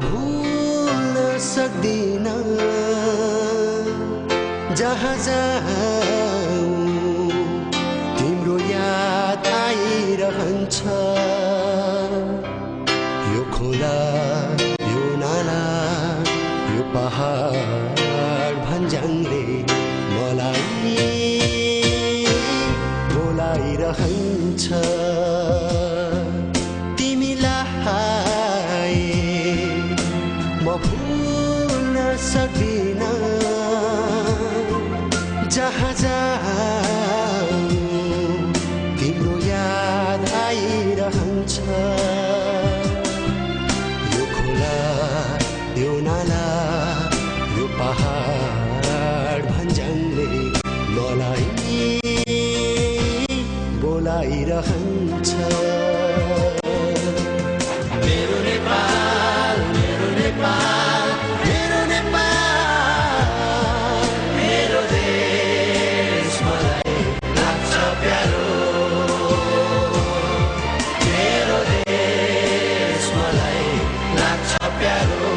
भुल्न सक्दिन जहाँ जाऊँ तिम्रो याद आइरहन्छ यो खोला यो नाला यो पहाड भन्ज्याङले मलाई बोलाइरहन्छ तिमीलाई म भुल्न सक्दिन जहाँ जाऊँ तिम्रो याद आइरहन्छ यो खोला यो नाला यो पहाड भन्ज्याङले मलाई बोलाइरहन्छ मेरो नेपाल मेरो नेपाल मेरो नेपाल मेरो देश मलाई लाग्छ प्यारो मेरो देश मलाई लाग्छ प्यारो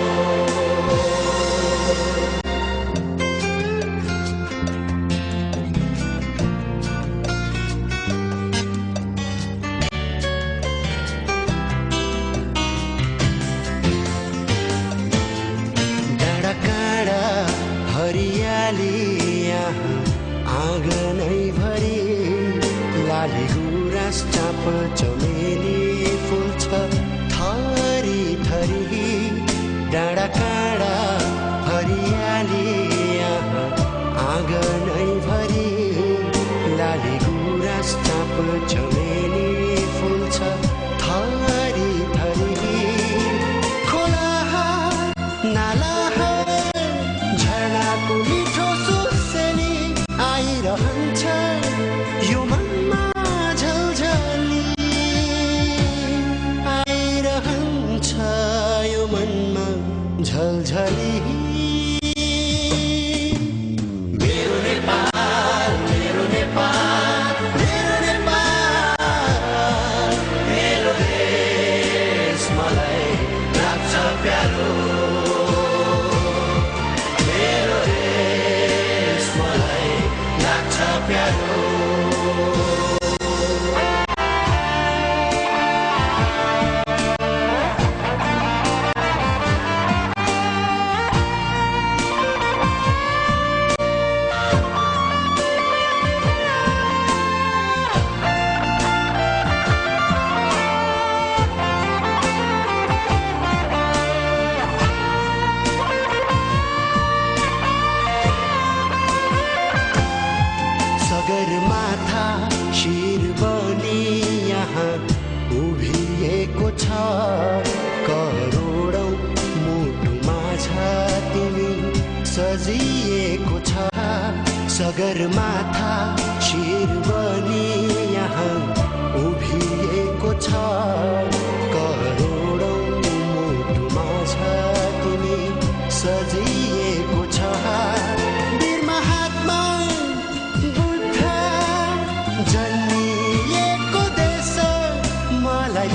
आँगनैभरि लाली गुराँस चाँप चमेली फुल छ थरी थरी डाँडा काँडा हरियाली आँगनैभरि लाली गुराँस चाँप चमेली फुल छ थरी थरी खोला नाला झरनाको मिठो सुसेली आइरहन्छ यो मनमा झलझली आइरहन्छ यो मनमा झलझली मेरो नेपाल मेरो नेपाल मेरो नेपाल मेरो देश मलाई लाग्छ प्यारो मेरो देश मलाई लाग्छ प्यारो सगरमाथा शिर बनी यहाँ उभिएको छ करोडौं मुटुमा छ तिमी सजिएको छ सगरमाथा शिर बनी यहाँ उभिएको छ करोडौं मुटुमा छ तिमी सजिएको छ जन्मिएको देश मलाई